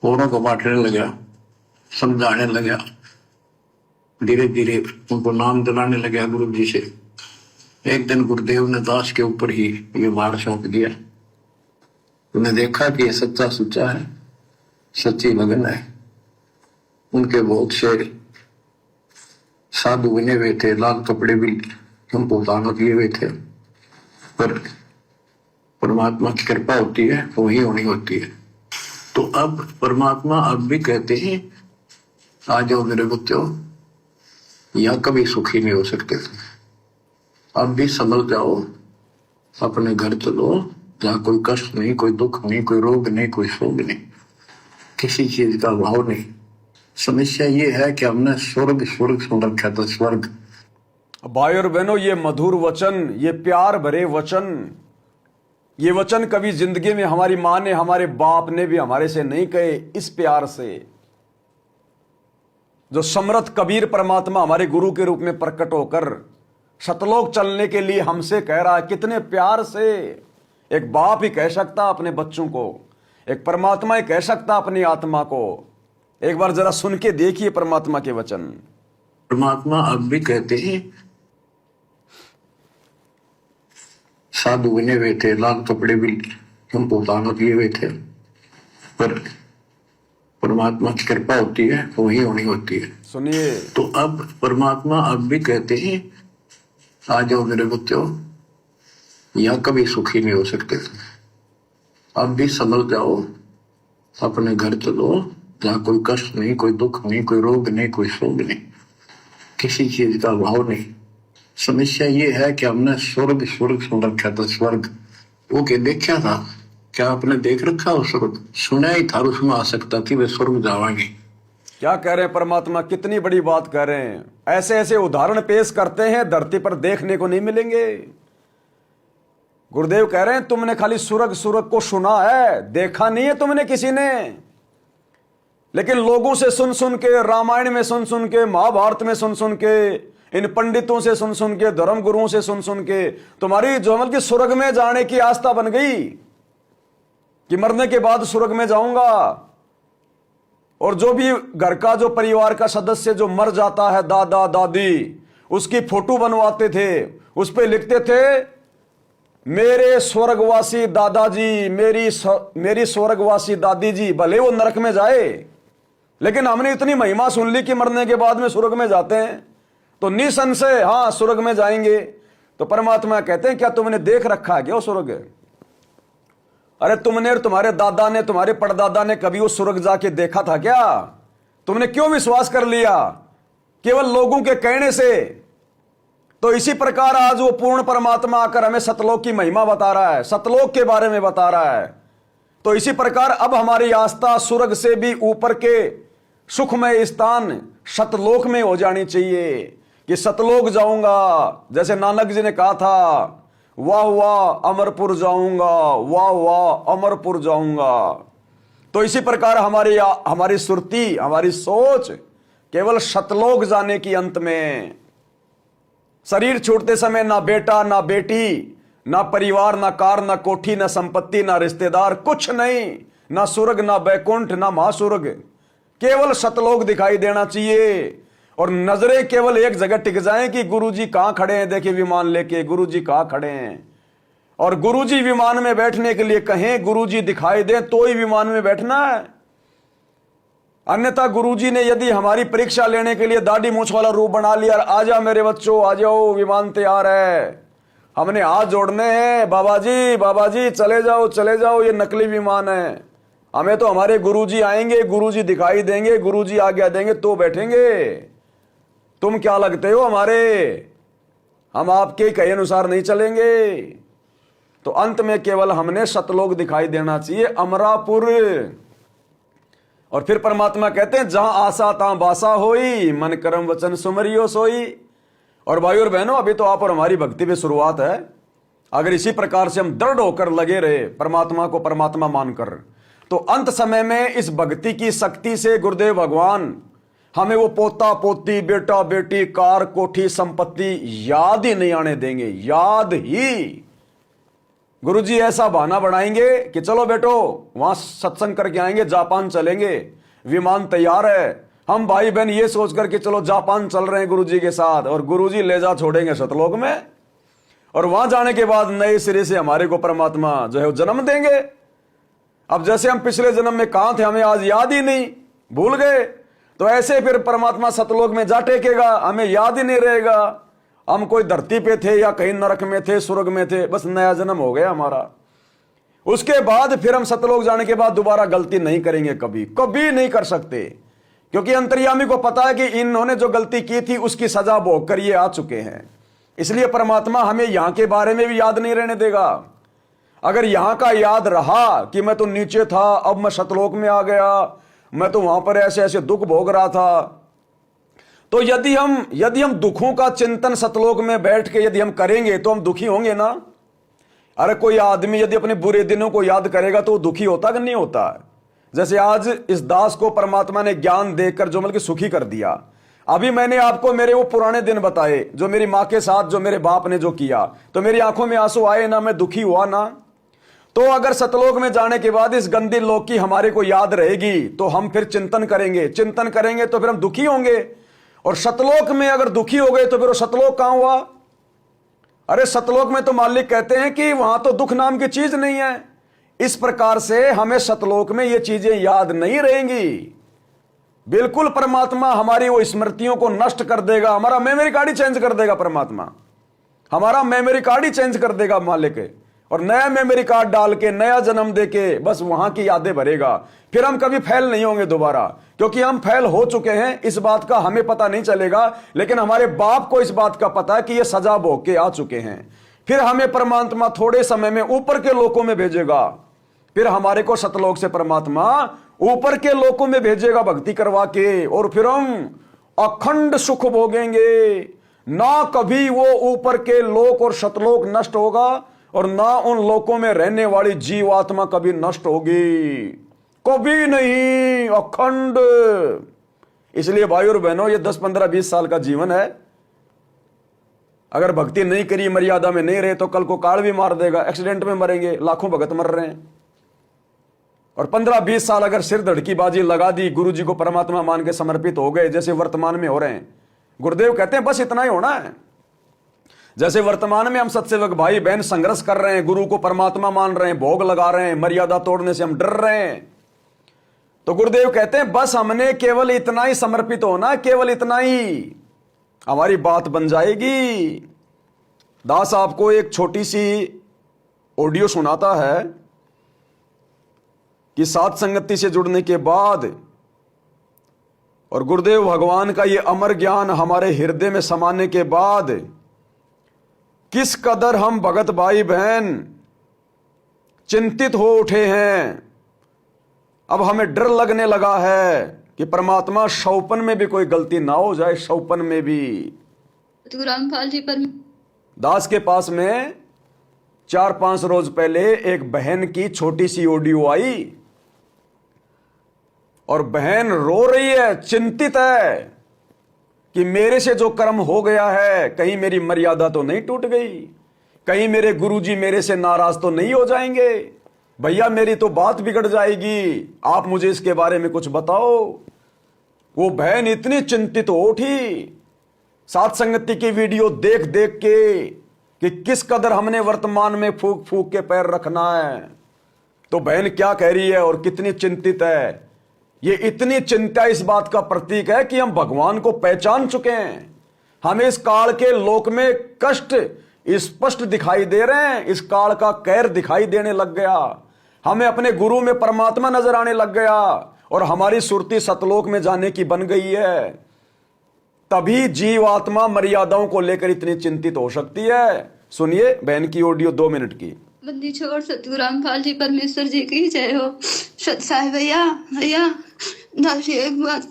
औरों को बांटने लगा, समझाने लगा, धीरे धीरे उनको नाम दिलाने लगा गुरु जी से। एक दिन गुरुदेव ने दास के ऊपर ही ये वार सौंप दिया। उन्हें देखा कि ये सच्चा सुच्चा है, सच्ची लगन है। उनके बहुत से साधु बने हुए थे, लाल कपड़े भी उनको दान किए हुए थे, पर परमात्मा की कृपा होती है वही होनी होती है। तो अब परमात्मा अब भी कहते हैं आ जाओ मेरे बच्चों, या कभी सुखी नहीं हो सकते थे। अब भी संभल जाओ, अपने घर चलो, जहाँ कोई कष्ट नहीं, कोई दुख नहीं, कोई रोग नहीं, कोई शोक नहीं, किसी चीज का अभाव नहीं। समस्या ये है कि हमने स्वर्ग स्वर्ग सुन रखा था, स्वर्ग। भाई और बहनों, ये मधुर वचन, ये प्यार भरे वचन, ये वचन कभी जिंदगी में हमारी माँ ने, हमारे बाप ने भी हमारे से नहीं कहे। इस प्यार से जो समर्थ कबीर परमात्मा हमारे गुरु के रूप में प्रकट होकर सतलोक चलने के लिए हमसे कह रहा है, कितने प्यार से एक बाप ही कह सकता अपने बच्चों को, एक परमात्मा ही कह सकता अपनी आत्मा को। एक बार जरा सुन के देखिए परमात्मा के वचन। परमात्मा अब भी कहते हैं, साधु बने हुए थे, लाल कपड़े भी हमको दानत लिए हुए थे, पर परमात्मा की कृपा होती है, वही होनी होती है। सुनिए, तो अब परमात्मा अब भी कहते हैं, आ जाओ मेरे बच्चों, या कभी सुखी नहीं हो सकते। अब भी संभल जाओ, अपने घर चलो, जहाँ कोई कष्ट नहीं, कोई दुख नहीं, कोई रोग नहीं, कोई शोक नहीं, किसी चीज का अभाव नहीं। समस्या ये है कि हमने स्वर्ग स्वर्ग सुन रखा था, स्वर्ग। वो के देखा था, क्या आपने देख रखा हो स्वर्ग? सुना ही था, उसमें आ सकता थी वे स्वर्ग जावांगे। क्या कह रहे हैं परमात्मा, कितनी बड़ी बात कह रहे हैं। ऐसे ऐसे उदाहरण पेश करते हैं, धरती पर देखने को नहीं मिलेंगे। गुरुदेव कह रहे हैं, तुमने खाली स्वर्ग स्वर्ग को सुना है, देखा नहीं है तुमने किसी ने। लेकिन लोगों से सुन सुन के, रामायण में सुन सुन के, महाभारत में सुन सुन के, इन पंडितों से सुन सुन के, धर्म गुरुओं से सुन सुन के तुम्हारी जो मतलब कि स्वर्ग में जाने की आस्था बन गई कि मरने के बाद स्वर्ग में जाऊंगा। और जो भी घर का, जो परिवार का सदस्य जो मर जाता है, दादा दादी, उसकी फोटो बनवाते थे, उस पे लिखते थे, मेरे स्वर्गवासी दादाजी, मेरी स्वर्गवासी दादी जी, भले वो नरक में जाए, लेकिन हमने इतनी महिमा सुन ली कि मरने के बाद में स्वर्ग में जाते हैं, तो निसंशय हाँ स्वर्ग में जाएंगे। तो परमात्मा कहते हैं, क्या तुमने देख रखा है क्या वो स्वर्ग? अरे तुमने और तुम्हारे दादा ने, तुम्हारे परदादा ने कभी वो स्वर्ग जाके देखा था क्या? तुमने क्यों विश्वास कर लिया केवल लोगों के कहने से? तो इसी प्रकार आज वो पूर्ण परमात्मा आकर हमें सतलोक की महिमा बता रहा है, सतलोक के बारे में बता रहा है। तो इसी प्रकार अब हमारी आस्था स्वर्ग से भी ऊपर के सुखमय स्थान सतलोक में हो जानी चाहिए कि सतलोक जाऊंगा। जैसे नानक जी ने कहा था, वाह वाह अमरपुर जाऊंगा, वाह वाह अमरपुर जाऊंगा। तो इसी प्रकार हमारी सुरती, हमारी सोच केवल सतलोक जाने की अंत में। शरीर छोड़ते समय ना बेटा ना बेटी, ना परिवार, ना कार, ना कोठी, ना संपत्ति, ना रिश्तेदार, कुछ नहीं, ना स्वर्ग, ना बैकुंठ, ना महास्वर्ग, केवल सतलोक दिखाई देना चाहिए। और नजरें केवल एक जगह टिक जाएं कि गुरुजी कहां खड़े हैं, देखिए विमान लेके गुरुजी कहां खड़े हैं। और गुरुजी विमान में बैठने के लिए कहें, गुरुजी दिखाई दें तो ही विमान में बैठना है। अन्यथा गुरुजी ने यदि हमारी परीक्षा लेने के लिए दाढ़ी मूंछ वाला रूप बना लिया, आजा मेरे बच्चों आ जाओ, विमान तैयार है, हमने हाथ जोड़ने हैं, बाबा जी चले जाओ, ये नकली विमान है, हमें तो हमारे गुरुजी आएंगे, गुरुजी दिखाई देंगे, गुरुजी आज्ञा देंगे तो बैठेंगे। तुम क्या लगते हो हमारे? हम आपके कहे अनुसार नहीं चलेंगे। तो अंत में केवल हमने सतलोक दिखाई देना चाहिए, अमरापुर। और फिर परमात्मा कहते हैं, जहां आशा तहां बासा होई, मन कर्म वचन सुमरियो सोई। और भाई और बहनों, अभी तो आप और हमारी भक्ति में शुरुआत है। अगर इसी प्रकार से हम दृढ़ होकर लगे रहे परमात्मा को परमात्मा मानकर, तो अंत समय में इस भक्ति की शक्ति से गुरुदेव भगवान हमें वो पोता पोती, बेटा बेटी, कार कोठी, संपत्ति याद ही नहीं आने देंगे। याद ही गुरुजी ऐसा बहाना बनाएंगे कि चलो बेटो वहां सत्संग करके आएंगे, जापान चलेंगे, विमान तैयार है, हम भाई बहन ये सोच करके चलो जापान चल रहे हैं गुरुजी के साथ, और गुरुजी ले जा छोड़ेंगे सतलोक में। और वहां जाने के बाद नए सिरे से हमारे को परमात्मा जो है वो जन्म देंगे। अब जैसे हम पिछले जन्म में कहां थे हमें आज याद ही नहीं, भूल गए, तो ऐसे फिर परमात्मा सतलोक में जा टेकेगा, हमें याद ही नहीं रहेगा हम कोई धरती पे थे या कहीं नरक में थे, स्वर्ग में थे, बस नया जन्म हो गया हमारा। उसके बाद फिर हम सतलोक जाने के बाद दोबारा गलती नहीं करेंगे, कभी नहीं कर सकते, क्योंकि अंतर्यामी को पता है कि इन्होंने जो गलती की थी उसकी सजा भोग कर ये आ चुके हैं। इसलिए परमात्मा हमें यहां के बारे में भी याद नहीं रहने देगा। अगर यहां का याद रहा कि मैं तो नीचे था, अब मैं सतलोक में आ गया, मैं तो वहां पर ऐसे ऐसे दुख भोग रहा था, तो यदि हम दुखों का चिंतन सतलोक में बैठ के यदि हम करेंगे तो हम दुखी होंगे ना। अरे कोई आदमी यदि अपने बुरे दिनों को याद करेगा तो वो दुखी होता कि नहीं होता। जैसे आज इस दास को परमात्मा ने ज्ञान देकर जो बल्कि सुखी कर दिया। अभी मैंने आपको मेरे वो पुराने दिन बताए जो मेरी मां के साथ जो मेरे बाप ने जो किया, तो मेरी आंखों में आंसू आए ना, मैं दुखी हुआ ना। तो अगर सतलोक में जाने के बाद इस गंदी लोक की हमारे को याद रहेगी तो हम फिर चिंतन करेंगे तो फिर हम दुखी होंगे। और सतलोक में अगर दुखी हो गए तो फिर वो सतलोक कहां हुआ। अरे सतलोक में तो मालिक कहते हैं कि वहां तो दुख नाम की चीज नहीं है। इस प्रकार से हमें सतलोक में ये चीजें याद नहीं रहेंगी। बिल्कुल परमात्मा हमारी वो स्मृतियों को नष्ट कर देगा, हमारा मेमोरी कार्ड ही चेंज कर देगा परमात्मा, हमारा मेमोरी कार्ड ही चेंज कर देगा मालिक, और नया मेमोरी कार्ड डाल के नया जन्म दे के बस वहां की यादें भरेगा। फिर हम कभी फेल नहीं होंगे दोबारा, क्योंकि हम फेल हो चुके हैं। इस बात का हमें पता नहीं चलेगा, लेकिन हमारे बाप को इस बात का पता है कि ये सजा भोग के आ चुके हैं। फिर हमें परमात्मा थोड़े समय में ऊपर के लोकों में भेजेगा, फिर हमारे को सतलोक से परमात्मा ऊपर के लोकों में भेजेगा भक्ति करवा के, और फिर हम अखंड सुख भोगेंगे। ना कभी वो ऊपर के लोक और सतलोक नष्ट होगा, और ना उन लोकों में रहने वाली जीवात्मा कभी नष्ट होगी, कभी नहीं, अखंड। इसलिए भाई और बहनों, ये 10, 15, 20 साल का जीवन है। अगर भक्ति नहीं करी, मर्यादा में नहीं रहे, तो कल को काल भी मार देगा, एक्सीडेंट में मरेंगे, लाखों भगत मर रहे हैं। और 15-20 साल अगर सिर धड़की बाजी लगा दी, गुरु जी को परमात्मा मान के समर्पित हो गए, जैसे वर्तमान में हो रहे हैं। गुरुदेव कहते हैं बस इतना ही होना है। जैसे वर्तमान में हम सत्सेवक भाई बहन संघर्ष कर रहे हैं, गुरु को परमात्मा मान रहे हैं, भोग लगा रहे हैं, मर्यादा तोड़ने से हम डर रहे हैं, तो गुरुदेव कहते हैं बस हमने केवल इतना ही समर्पित होना, केवल इतना ही हमारी बात बन जाएगी। दास आपको एक छोटी सी ऑडियो सुनाता है कि सात संगति से जुड़ने के बाद और गुरुदेव भगवान का ये अमर ज्ञान हमारे हृदय में समाने के बाद किस कदर हम भगत भाई बहन चिंतित हो उठे हैं। अब हमें डर लगने लगा है कि परमात्मा शौपन में भी कोई गलती ना हो जाए, शौपन में भी। रामपाल जी पर दास के पास में 4-5 रोज पहले एक बहन की छोटी सी ऑडियो आई, और बहन रो रही है, चिंतित है कि मेरे से जो कर्म हो गया है, कहीं मेरी मर्यादा तो नहीं टूट गई, कहीं मेरे गुरुजी मेरे से नाराज तो नहीं हो जाएंगे, भैया मेरी तो बात बिगड़ जाएगी, आप मुझे इसके बारे में कुछ बताओ। वो बहन इतनी चिंतित हो उठी सात संगति की वीडियो देख देख के कि किस कदर हमने वर्तमान में फूक फूक के पैर रखना है। तो बहन क्या कह रही है और कितनी चिंतित है। ये इतनी चिंता इस बात का प्रतीक है कि हम भगवान को पहचान चुके हैं। हमें इस काल के लोक में कष्ट स्पष्ट दिखाई दे रहे हैं, इस काल का कहर दिखाई देने लग गया, हमें अपने गुरु में परमात्मा नजर आने लग गया, और हमारी सुरती सतलोक में जाने की बन गई है। तभी जीवात्मा मर्यादाओं को लेकर इतनी चिंतित हो सकती है। सुनिए बहन की ऑडियो 2 मिनट की। बंदी छोड़ सतगुरु रामपाल जी परमेश्वर जी की जय हो। सत साहिब भैया दास एक बात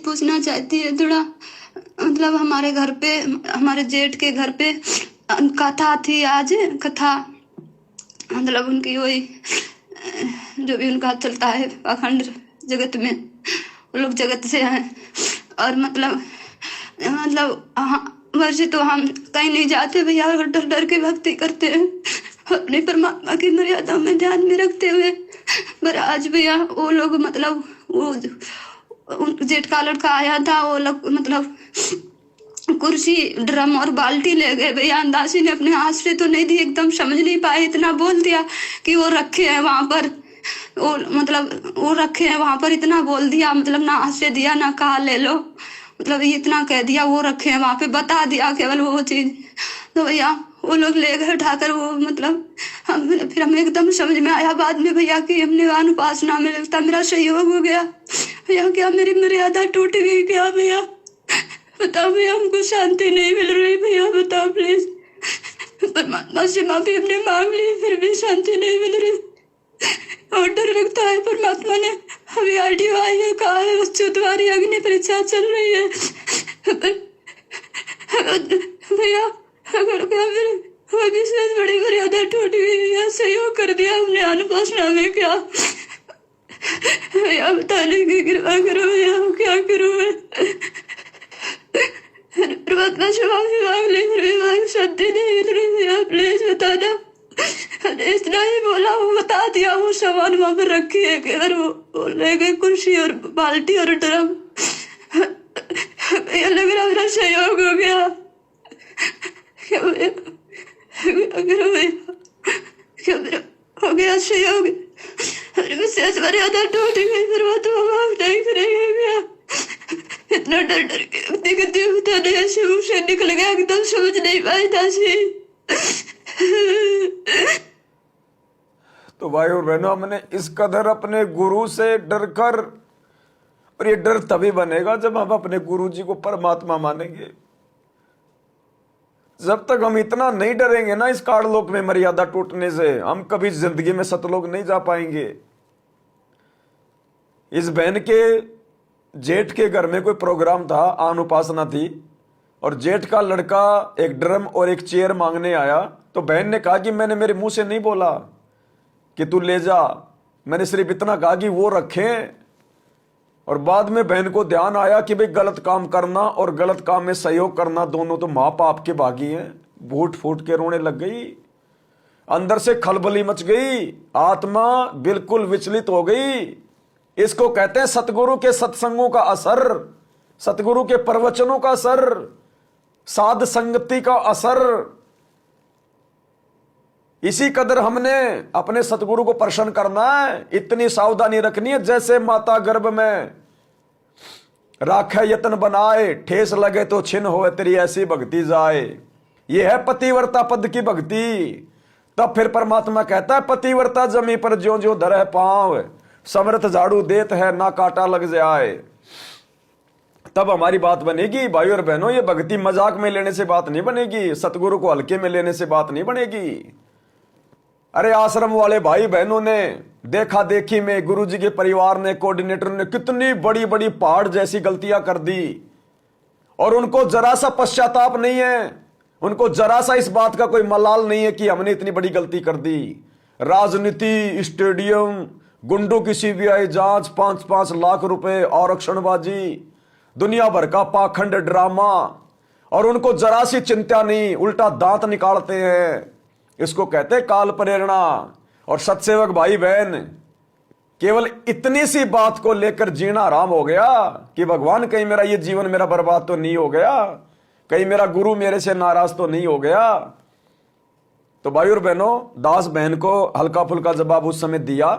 पूछना चाहती है थोड़ा। मतलब हमारे घर पे, हमारे जेठ के घर पे कथा थी आज, कथा मतलब उनकी वही जो भी उनका चलता है अखंड जगत में, वो लोग जगत से हैं। और मतलब वैसे तो हम कहीं नहीं जाते भैया, और डर डर के भक्ति करते हैं अपने परमात्मा की मर्यादा में ध्यान में रखते हुए। पर आज भैया वो लोग मतलब वो जेठ का लड़का आया था, वो लोग मतलब कुर्सी ड्रम और बाल्टी ले गए भैया। अंदाजी ने अपने हाथ से तो नहीं दी, एकदम समझ नहीं पाए, इतना बोल दिया कि वो रखे हैं वहां पर, वो मतलब वो रखे हैं वहां पर, इतना बोल दिया, मतलब ना हाथ से दिया ना कहा ले लो, मतलब इतना कह दिया वो रखे हैं वहां पे, बता दिया केवल वो चीज। तो भैया वो लोग ले गए उठाकर वो, मतलब फिर हमें एकदम समझ में आया बाद में भैया कि हमने अनुपासना में लगता मेरा सहयोग हो गया भैया, क्या मेरी मर्यादा टूट गई क्या भैया। बताओ भैया, हमको शांति नहीं मिल रही भैया, बताओ प्लीज। परमात्मा से माफी हमने मांग ली, फिर भी शांति नहीं मिल रही। और डर लगता है। परमात्मा ने अभी आरटीओ आई है, कहा है बच्चों तुम्हारी अग्नि परीक्षा चल रही है। भैया अगर क्या मेरे विशेष बड़ी मर्यादा टूट गई या सहयोग कर दिया हमने अनुपासना में, क्या भैया बताने की कृपा करो भैया, क्या करूं मैं। परमात्मा से माफी मांग ली, फिर भी मांग शांति नहीं मिल रही भैया, प्लीज बताना। इतना ही बोला, वो बता दिया, वो सामान वहां पर रखी है केवल, वो ले गए कुर्सी और बाल्टी और ड्रम। भैया लग रहा मेरा सहयोग हो गया। क्या भैया क्या मेरा हो गया सहयोग। विशेष मर्यादा टूट गई, परमात्मा माफ नहीं करेंगे भैया। इतना डर डर के गति बताने ऐसे मुंह से निकल गया, एकदम समझ नहीं पाई था सी। तो भाई और बहनों, हमने इस कदर अपने गुरु से डर कर, और ये डर तभी बनेगा जब हम अपने गुरु जी को परमात्मा मानेंगे। जब तक हम इतना नहीं डरेंगे ना इस काललोक में मर्यादा टूटने से, हम कभी जिंदगी में सतलोक नहीं जा पाएंगे। इस बहन के जेठ के घर में कोई प्रोग्राम था, आन उपासना थी, और जेठ का लड़का एक ड्रम और एक चेयर मांगने आया। तो बहन ने कहा कि मैंने मेरे मुंह से नहीं बोला कि तू ले जा, मैंने सिर्फ इतना कहा कि वो रखें। और बाद में बहन को ध्यान आया कि भाई गलत काम करना और गलत काम में सहयोग करना दोनों तो माँ बाप के भागी हैं। फूट फूट के रोने लग गई, अंदर से खलबली मच गई, आत्मा बिल्कुल विचलित हो गई। इसको कहते हैं सतगुरु के सत्संगों का असर, सतगुरु के प्रवचनों का असर, साध संगति का असर। इसी कदर हमने अपने सतगुरु को प्रसन्न करना है, इतनी सावधानी रखनी है। जैसे माता गर्भ में राखे यत्न बनाए, ठेस लगे तो छिन्न होए तेरी ऐसी भक्ति जाए। यह है पतिव्रता पद की भक्ति। तब फिर परमात्मा कहता है पतिव्रता जमी पर ज्यों ज्यों धरे पांव, समर्थ झाड़ू देत है ना काटा लग जाए। तब हमारी बात बनेगी। भाई और बहनों, ये भक्ति मजाक में लेने से बात नहीं बनेगी, सतगुरु को हल्के में लेने से बात नहीं बनेगी। अरे आश्रम वाले भाई बहनों ने देखा देखी में, गुरु जी के परिवार ने, कोऑर्डिनेटर ने कितनी बड़ी बड़ी पहाड़ जैसी गलतियां कर दी, और उनको जरा सा पश्चाताप नहीं है, उनको जरा सा इस बात का कोई मलाल नहीं है कि हमने इतनी बड़ी गलती कर दी। राजनीति, स्टेडियम, गुंडों की सीबीआई जांच, 5-5 लाख रुपए, आरक्षणबाजी, दुनिया भर का पाखंड ड्रामा, और उनको जरा सी चिंता नहीं, उल्टा दांत निकालते हैं। इसको कहते हैं काल प्रेरणा। और सत्सेवक भाई बहन, केवल इतनी सी बात को लेकर जीना आराम हो गया कि भगवान कहीं मेरा ये जीवन मेरा बर्बाद तो नहीं हो गया, कहीं मेरा गुरु मेरे से नाराज तो नहीं हो गया। तो भाई और बहनों, दास बहन को हल्का फुल्का जवाब उस समय दिया,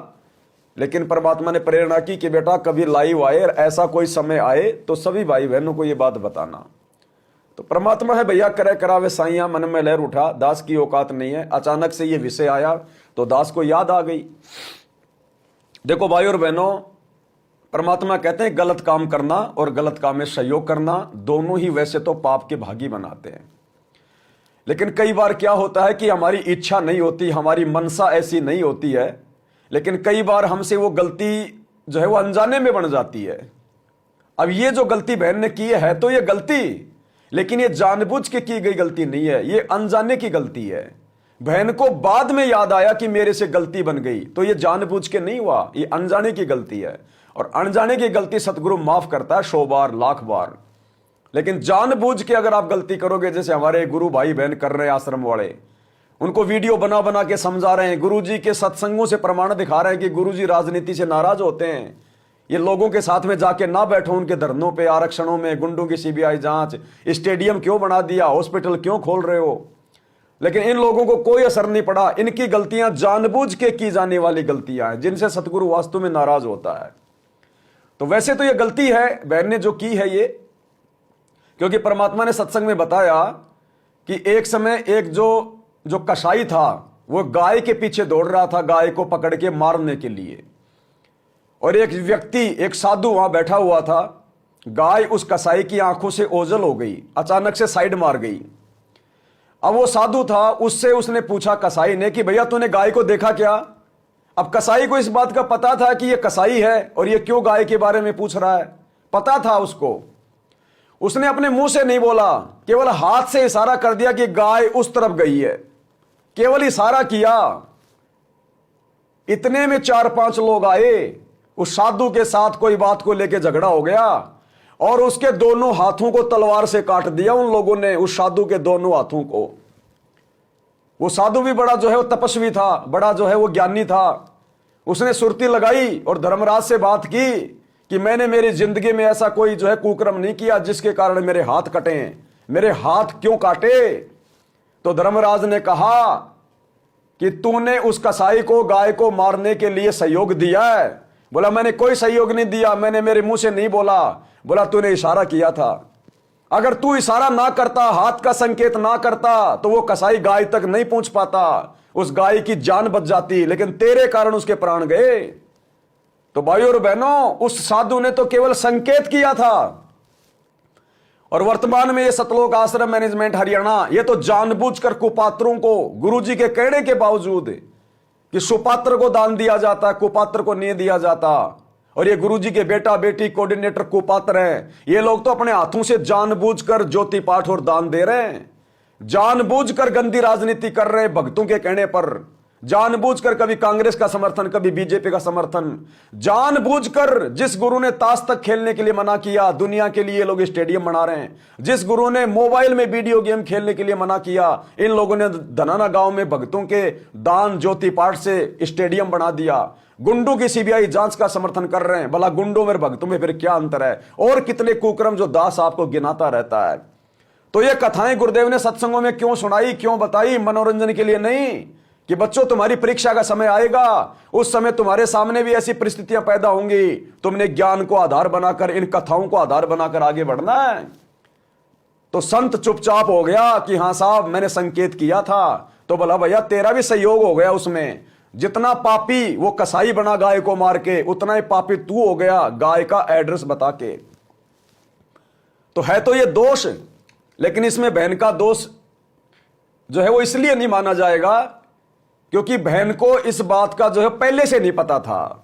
लेकिन परमात्मा ने प्रेरणा की कि बेटा कभी लाइव आए और ऐसा कोई समय आए तो सभी भाई बहनों को ये बात बताना। तो परमात्मा है भैया, करे करावे साइया, मन में लहर उठा, दास की औकात नहीं है। अचानक से ये विषय आया तो दास को याद आ गई। देखो भाई और बहनों, परमात्मा कहते हैं गलत काम करना और गलत काम में सहयोग करना दोनों ही वैसे तो पाप के भागी बनाते हैं, लेकिन कई बार क्या होता है कि हमारी इच्छा नहीं होती, हमारी मनसा ऐसी नहीं होती है, लेकिन कई बार हमसे वो गलती जो है वो अनजाने में बन जाती है। अब ये जो गलती बहन ने की है तो ये गलती, लेकिन ये जानबूझ के की गई गलती नहीं है, ये अनजाने की गलती है। बहन को बाद में याद आया कि मेरे से गलती बन गई, तो ये जानबूझ के नहीं हुआ, ये अनजाने की गलती है। और अनजाने की गलती सतगुरु माफ करता है 100 बार, लाख बार। लेकिन जानबूझ के अगर आप गलती करोगे, जैसे हमारे गुरु भाई बहन कर रहे हैं आश्रम वाले, उनको वीडियो बना बना के समझा रहे हैं, गुरुजी के सत्संगों से प्रमाण दिखा रहे हैं कि गुरुजी राजनीति से नाराज होते हैं, ये लोगों के साथ में जाके ना बैठो उनके धरनों पे, आरक्षणों में, गुंडों की सीबीआई जांच, स्टेडियम क्यों बना दिया, हॉस्पिटल क्यों खोल रहे हो। लेकिन इन लोगों को कोई असर नहीं पड़ा। इनकी गलतियां जानबूझ के की जाने वाली गलतियां हैं जिनसे सतगुरु वास्तव में नाराज होता है। तो वैसे तो ये गलती है बहन ने जो की है ये, क्योंकि परमात्मा ने सत्संग में बताया कि एक समय एक जो कसाई था वो गाय के पीछे दौड़ रहा था, गाय को पकड़ के मारने के लिए, और एक व्यक्ति, एक साधु वहां बैठा हुआ था, गाय उस कसाई की आंखों से ओझल हो गई, अचानक से साइड मार गई। अब वो साधु था, उससे उसने पूछा कसाई ने कि भैया तूने गाय को देखा क्या? अब कसाई को इस बात का पता था कि ये कसाई है और ये क्यों गाय के बारे में पूछ रहा है, पता था उसको। उसने अपने मुंह से नहीं बोला, केवल हाथ से इशारा कर दिया कि गाय उस तरफ गई है, केवल इशारा किया। इतने में 4-5 लोग आए, उस साधु के साथ कोई बात को लेकर झगड़ा हो गया और उसके दोनों हाथों को तलवार से काट दिया उन लोगों ने, उस साधु के दोनों हाथों को। वो साधु भी बड़ा जो है वो तपस्वी था, बड़ा जो है वो ज्ञानी था। उसने सुरती लगाई और धर्मराज से बात की कि मैंने मेरी जिंदगी में ऐसा कोई जो है कुकर्म नहीं किया जिसके कारण मेरे हाथ कटे, मेरे हाथ क्यों काटे? तो धर्मराज ने कहा कि तूने उस कसाई को गाय को मारने के लिए सहयोग दिया है। बोला मैंने कोई सहयोग नहीं दिया, मैंने मेरे मुंह से नहीं बोला। बोला तूने इशारा किया था, अगर तू इशारा ना करता, हाथ का संकेत ना करता, तो वो कसाई गाय तक नहीं पहुंच पाता, उस गाय की जान बच जाती, लेकिन तेरे कारण उसके प्राण गए। तो भाइयों और बहनों, उस साधु ने तो केवल संकेत किया था। और वर्तमान में ये सतलोक आश्रम मैनेजमेंट हरियाणा ये तो जानबूझकर कुपात्रों को गुरुजी के कहने के बावजूद कि सुपात्र को दान दिया जाता, कुपात्र को नहीं दिया जाता, और ये गुरुजी के बेटा बेटी कोऑर्डिनेटर कुपात्र हैं, ये लोग तो अपने हाथों से जानबूझकर ज्योति पाठ और दान दे रहे हैं, जानबूझकर गंदी राजनीति कर रहे हैं भक्तों के कहने पर, जानबूझकर कभी कांग्रेस का समर्थन, कभी बीजेपी का समर्थन, जानबूझकर जिस गुरु ने ताश तक खेलने के लिए मना किया, दुनिया के लिए लोग स्टेडियम बना रहे हैं, जिस गुरु ने मोबाइल में वीडियो गेम खेलने के लिए मना किया, इन लोगों ने धनाना गांव में भक्तों के दान ज्योति पाठ से स्टेडियम बना दिया। गुंडों की सीबीआई जांच का समर्थन कर रहे हैं, भला गुंडों में भक्तों में फिर क्या अंतर है? और कितने कुकर्म जो दास आपको गिनाता रहता है। तो ये कथाएं गुरुदेव ने सत्संगों में क्यों सुनाई, क्यों बताई? मनोरंजन के लिए नहीं, कि बच्चों तुम्हारी परीक्षा का समय आएगा, उस समय तुम्हारे सामने भी ऐसी परिस्थितियां पैदा होंगी, तुमने ज्ञान को आधार बनाकर, इन कथाओं को आधार बनाकर आगे बढ़ना है। तो संत चुपचाप हो गया कि हां साहब मैंने संकेत किया था। तो बोला भैया तेरा भी सहयोग हो गया उसमें, जितना पापी वो कसाई बना गाय को मार के, उतना ही पापी तू हो गया गाय का एड्रेस बता के। तो है तो ये दोष, लेकिन इसमें बहन का दोष जो है वो इसलिए नहीं माना जाएगा क्योंकि बहन को इस बात का जो है पहले से नहीं पता था,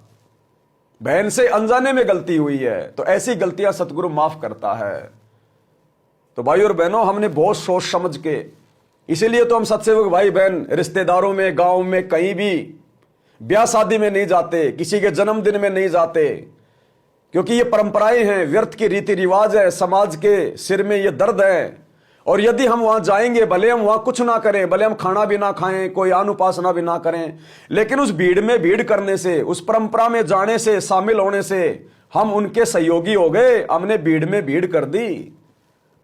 बहन से अनजाने में गलती हुई है, तो ऐसी गलतियां सतगुरु माफ करता है। तो भाई और बहनों, हमने बहुत सोच समझ के, इसीलिए तो हम सत्सेवक भाई बहन रिश्तेदारों में, गांव में, कहीं भी ब्याह शादी में नहीं जाते, किसी के जन्मदिन में नहीं जाते, क्योंकि ये परंपराएं हैं, व्यर्थ के रीति रिवाज है, समाज के सिर में ये दर्द है। और यदि हम वहां जाएंगे, भले हम वहां कुछ ना करें, भले हम खाना भी ना खाएं, कोई आन उपासना भी ना करें, लेकिन उस भीड़ में भीड़ करने से, उस परंपरा में जाने से, शामिल होने से हम उनके सहयोगी हो गए, हमने भीड़ में भीड़ कर दी।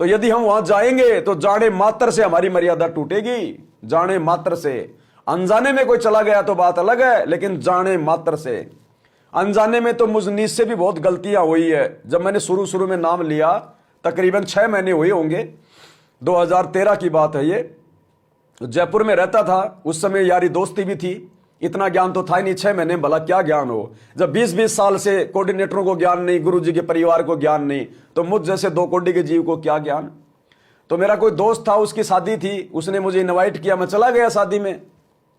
तो यदि हम वहां जाएंगे तो जाने मात्र से हमारी मर्यादा टूटेगी, जाने मात्र से। अनजाने में कोई चला गया तो बात अलग है, लेकिन जाने मात्र से। अनजाने में तो मुझ नीच से भी बहुत गलतियां हुई है। जब मैंने शुरू में नाम लिया, तकरीबन 6 महीने हुए होंगे, 2013 की बात है ये, जयपुर में रहता था, उस समय यारी दोस्ती भी थी, इतना ज्ञान तो था ही नहीं। 6 महीने भला क्या ज्ञान हो, जब 20-20 साल से कोऑर्डिनेटरों को ज्ञान नहीं, गुरुजी के परिवार को ज्ञान नहीं, तो मुझ जैसे 2 कोड़ी के जीव को क्या ज्ञान। तो मेरा कोई दोस्त था, उसकी शादी थी, उसने मुझे इनवाइट किया, मैं चला गया शादी में।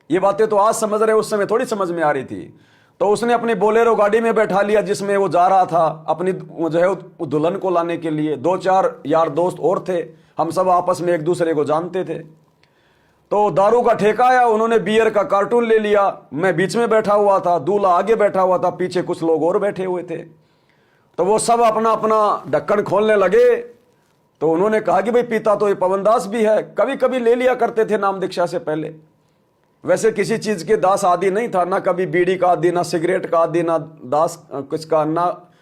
ये बातें तो आज समझ रहे, उस समय थोड़ी समझ में आ रही थी। तो उसने अपनी बोलेरो गाड़ी में बैठा लिया जिसमें वो जा रहा था अपनी जो है दुल्हन को लाने के लिए। 2-4 यार दोस्त और थे, हम सब आपस में एक दूसरे को जानते थे। तो दारू का ठेका आया, उन्होंने बियर का कार्टून ले लिया, मैं बीच में बैठा हुआ था, दूल्हा आगे बैठा हुआ था, पीछे कुछ लोग और बैठे हुए थे। तो वो सब अपना अपना ढक्कन खोलने लगे। तो उन्होंने कहा कि भाई पीता तो ये पवनदास भी है, कभी कभी ले लिया करते थे नाम दीक्षा से पहले। वैसे किसी चीज के दास आदि नहीं था, ना कभी बीड़ी का आदि, ना सिगरेट का आदि, ना दास किसका,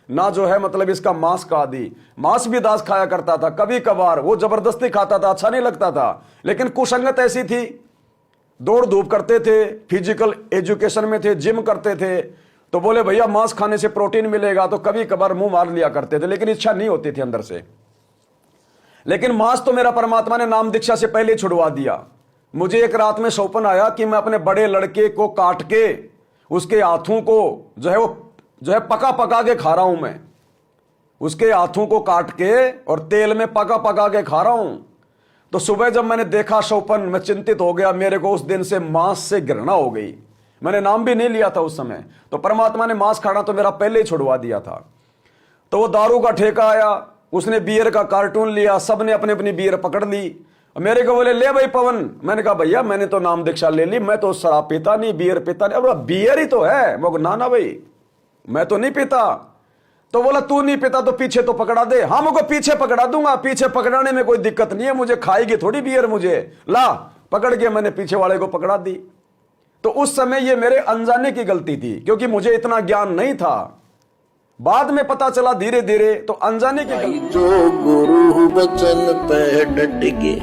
ना जो है मतलब इसका मांस का आदि। मांस भी दास खाया करता था कभी कभार, वो जबरदस्ती खाता था, अच्छा नहीं लगता था, लेकिन कुसंगत ऐसी थी। दौड़ धूप करते थे, फिजिकल एजुकेशन में थे, जिम करते थे, तो बोले भैया मांस खाने से प्रोटीन मिलेगा, तो कभी कभार मुंह मार लिया करते थे, लेकिन इच्छा नहीं होती थी अंदर से। लेकिन मांस तो मेरा परमात्मा ने नाम दीक्षा से पहले छुड़वा दिया। मुझे एक रात में सौपन आया कि मैं अपने बड़े लड़के को काट के उसके हाथों को जो है पका पका के खा रहा हूं मैं। उसके हाथों को काट के और तेल में पका पका के खा रहा हूं। तो सुबह जब मैंने देखा शोपन, मैं चिंतित हो गया। मेरे को उस दिन से मांस से घृणा हो गई। मैंने नाम भी नहीं लिया था उस समय, तो परमात्मा ने मांस खाना तो मेरा पहले ही छुड़वा दिया था। तो वो दारू का ठेका आया, उसने बियर का कार्टून लिया, सबने अपनी अपनी बियर पकड़ ली। मेरे को बोले ले भाई पवन। मैंने कहा भैया मैंने तो नाम दीक्षा ले ली, मैं तो शराब पीता नहीं, बियर पीता नहीं। अब बियर ही तो है। मैं ना ना भाई मैं तो नहीं पीता। तो बोला तू नहीं पीता तो पीछे तो पकड़ा दे। हाँ मुझको पीछे पकड़ा दूंगा, पीछे पकड़ाने में कोई दिक्कत नहीं है, मुझे खाएगी थोड़ी बियर मुझे। ला पकड़ के मैंने पीछे वाले को पकड़ा दी। तो उस समय ये मेरे अनजाने की गलती थी, क्योंकि मुझे इतना ज्ञान नहीं था। बाद में पता चला धीरे धीरे, तो अनजाने की गलती। जो गुरु बचन पे डट गे,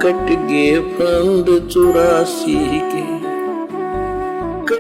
कट गे फंद 84 के।